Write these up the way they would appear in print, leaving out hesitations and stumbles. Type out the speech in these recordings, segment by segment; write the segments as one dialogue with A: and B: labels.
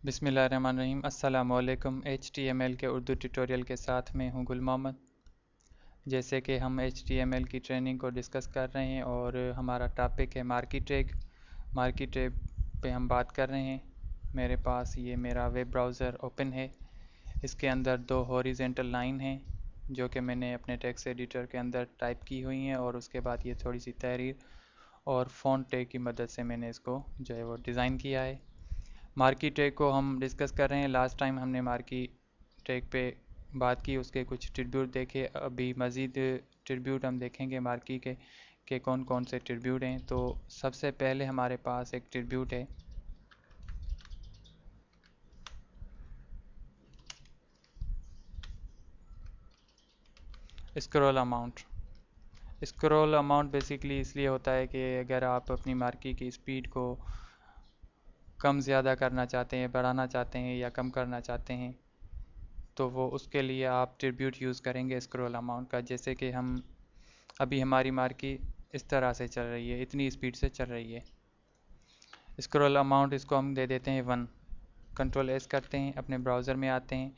A: बिस्मिल्लाहिर्रहमानिर्रहीम। अस्सलामुअलैकुम। HTML के उर्दू ट्यूटोरियल के साथ मैं हूँ गुल मोहम्मद। जैसे कि हम HTML की ट्रेनिंग को डिस्कस कर रहे हैं और हमारा टॉपिक है मार्की टैग। मार्की टैग पे हम बात कर रहे हैं। मेरे पास ये मेरा वेब ब्राउज़र ओपन है। इसके अंदर दो हॉरिजेंटल लाइन हैं जो कि मैंने अपने टेक्स्ट एडिटर के अंदर टाइप की हुई हैं, और उसके बाद ये थोड़ी सी तहरीर और फ़ॉन्ट टैग की मदद से मैंने इसको जो है वो डिज़ाइन किया है। मार्की टैग को हम डिस्कस कर रहे हैं। लास्ट टाइम हमने मार्की टैग पे बात की, उसके कुछ ट्रिब्यूट देखे। अभी मज़ीद ट्रिब्यूट हम देखेंगे मार्की के कौन कौन से ट्रिब्यूट हैं। तो सबसे पहले हमारे पास एक ट्रिब्यूट है scroll amount. Scroll amount basically इसलिए होता है कि अगर आप अपनी मार्की की स्पीड को कम ज़्यादा करना चाहते हैं, बढ़ाना चाहते हैं या कम करना चाहते हैं, तो वो उसके लिए आप ट्रिब्यूट यूज़ करेंगे स्क्रॉल अमाउंट का। जैसे कि हम अभी हमारी मार्की इस तरह से चल रही है, इतनी स्पीड से चल रही है। स्क्रॉल अमाउंट इसको हम दे देते हैं 1। कंट्रोल एस करते हैं, अपने ब्राउज़र में आते हैं,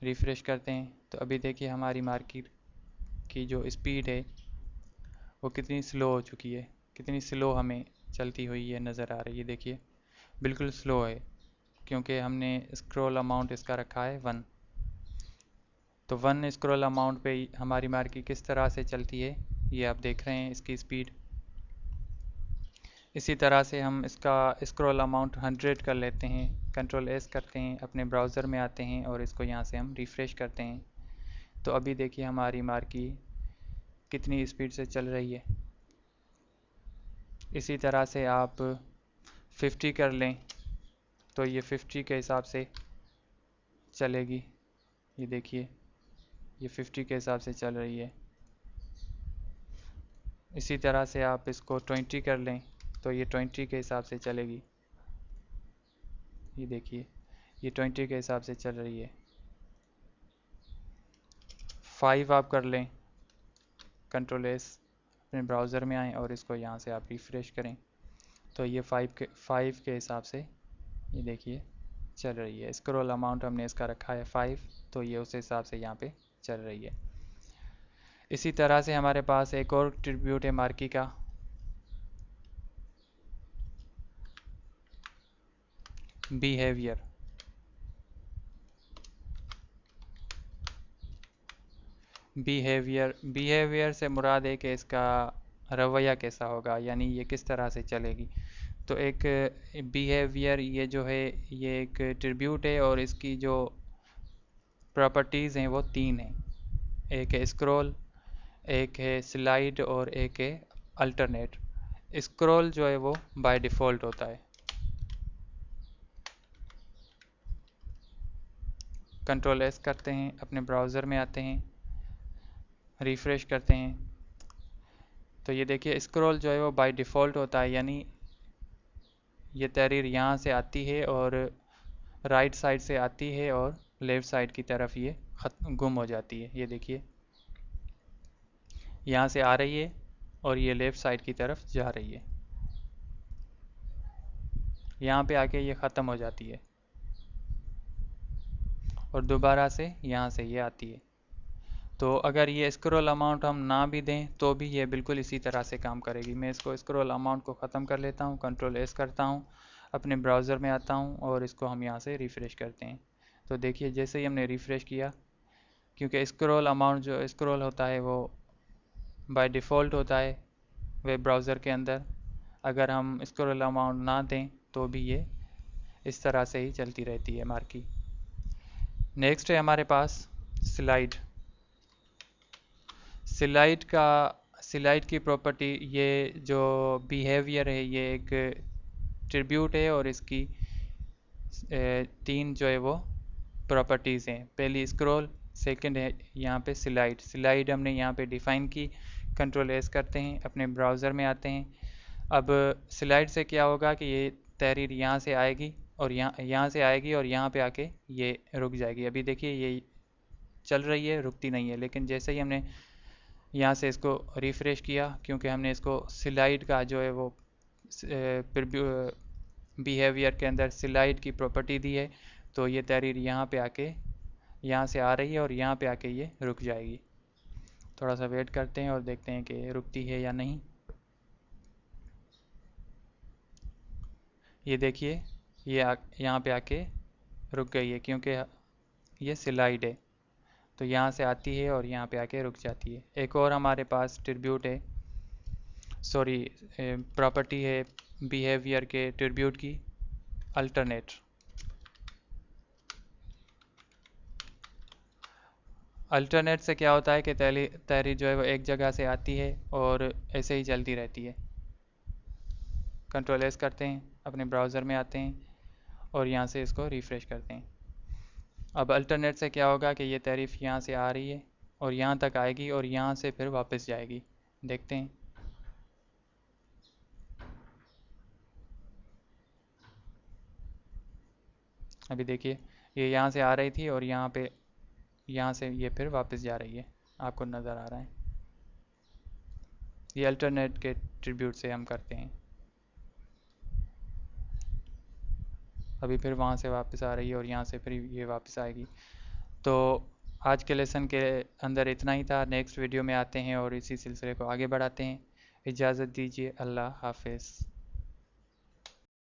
A: रिफ़्रेश करते हैं, तो अभी देखिए हमारी मार्केट की जो स्पीड है वो कितनी स्लो हो चुकी है, कितनी स्लो हमें चलती हुई ये नज़र आ रही है। देखिए बिल्कुल स्लो है क्योंकि हमने स्क्रॉल अमाउंट इसका रखा है 1। तो 1 स्क्रॉल अमाउंट पे हमारी मार्केट किस तरह से चलती है ये आप देख रहे हैं, इसकी स्पीड। इसी तरह से हम इसका स्क्रॉल अमाउंट 100 कर लेते हैं। कंट्रोल एस करते हैं, अपने ब्राउज़र में आते हैं और इसको यहाँ से हम रिफ़्रेश करते हैं। तो अभी देखिए हमारी मार्की कितनी स्पीड से चल रही है। इसी तरह से आप 50 कर लें तो ये 50 के हिसाब से चलेगी। ये देखिए ये 50 के हिसाब से चल रही है। इसी तरह से आप इसको 20 कर लें तो ये 20 के हिसाब से चलेगी। ये देखिए ये 20 के हिसाब से चल रही है। 5 आप कर लें, कंट्रोल एस, अपने ब्राउज़र में आएँ और इसको यहाँ से आप रिफ़्रेश करें तो ये 5 के हिसाब से ये देखिए चल रही है। स्क्रॉल अमाउंट हमने इसका रखा है 5, तो ये उस हिसाब से यहाँ पे चल रही है। इसी तरह से हमारे पास एक और ट्रिब्यूट है मार्की का, बिहेवियर। बिहेवियर से मुराद है कि इसका रवैया कैसा होगा, यानी ये किस तरह से चलेगी। तो एक बिहेवियर ये जो है ये एक ट्रिब्यूट है और इसकी जो प्रॉपर्टीज़ हैं वो 3 हैं। एक है स्क्रॉल, एक है स्लाइड और एक है अल्टरनेट। स्क्रॉल जो है वो बाय डिफ़ॉल्ट होता है। कंट्रोल एस करते हैं, अपने ब्राउज़र में आते हैं, रिफ़्रेश करते हैं, तो ये देखिए स्क्रॉल जो है वो बाय डिफ़ॉल्ट होता है, यानी ये तहरीर यहाँ से आती है और राइट साइड से आती है और लेफ़्ट साइड की तरफ ये गुम हो जाती है। ये देखिए यहाँ से आ रही है और ये लेफ़्ट साइड की तरफ जा रही है, यहाँ पे आके ये ख़त्म हो जाती है और दोबारा से यहाँ से ये आती है। तो अगर ये स्क्रॉल अमाउंट हम ना भी दें तो भी ये बिल्कुल इसी तरह से काम करेगी। मैं इसको स्क्रॉल अमाउंट को ख़त्म कर लेता हूँ, कंट्रोल एस करता हूँ, अपने ब्राउज़र में आता हूँ और इसको हम यहाँ से रिफ़्रेश करते हैं। तो देखिए जैसे ही हमने रिफ़्रेश किया, क्योंकि स्क्रॉल अमाउंट जो स्क्रॉल होता है वो बाय डिफ़ॉल्ट होता है वेब ब्राउज़र के अंदर, अगर हम स्क्रॉल अमाउंट ना दें तो भी ये इस तरह से ही चलती रहती है मार्की। नेक्स्ट है हमारे पास स्लाइड। स्लाइड की प्रॉपर्टी, ये जो बिहेवियर है ये एक ट्रिब्यूट है और इसकी 3 जो है वो प्रॉपर्टीज़ हैं। पहली स्क्रॉल, सेकंड है यहाँ पे स्लाइड हमने यहाँ पे डिफ़ाइन की। कंट्रोल एस करते हैं, अपने ब्राउज़र में आते हैं। अब स्लाइड से क्या होगा कि ये तहरीर यहाँ से आएगी और यहाँ से आएगी और यहाँ पे आके ये रुक जाएगी। अभी देखिए ये चल रही है, रुकती नहीं है, लेकिन जैसे ही हमने यहाँ से इसको रिफ़्रेश किया, क्योंकि हमने इसको स्लाइड का जो है वो बिहेवियर के अंदर स्लाइड की प्रॉपर्टी दी है, तो ये तहरीर यहाँ पे आके यहाँ से आ रही है और यहाँ पे आके ये रुक जाएगी। थोड़ा सा वेट करते हैं और देखते हैं कि रुकती है या नहीं। ये देखिए, ये यहाँ पे आके रुक गई है क्योंकि ये स्लाइड है। तो यहाँ से आती है और यहाँ पे आके रुक जाती है। एक और हमारे पास ट्रिब्यूट है, सॉरी प्रॉपर्टी है बिहेवियर के ट्रिब्यूट की, अल्टरनेट। अल्टरनेट से क्या होता है कि तहरीर जो है वो एक जगह से आती है और ऐसे ही चलती रहती है। कंट्रोल एस करते हैं, अपने ब्राउज़र में आते हैं और यहाँ से इसको रिफ़्रेश करते हैं। अब अल्टरनेट से क्या होगा कि ये तहरीर यहाँ से आ रही है और यहाँ तक आएगी और यहाँ से फिर वापस जाएगी। देखते हैं। अभी देखिए, ये यहाँ से आ रही थी और यहाँ से ये फिर वापस जा रही है, आपको नज़र आ रहा है। ये अल्टरनेट के ट्रिब्यूट से हम करते हैं। अभी फिर वहाँ से वापस आ रही है और यहाँ से फिर ये वापस आएगी। तो आज के लेसन के अंदर इतना ही था। नेक्स्ट वीडियो में आते हैं और इसी सिलसिले को आगे बढ़ाते हैं। इजाज़त दीजिए, अल्लाह हाफिज़।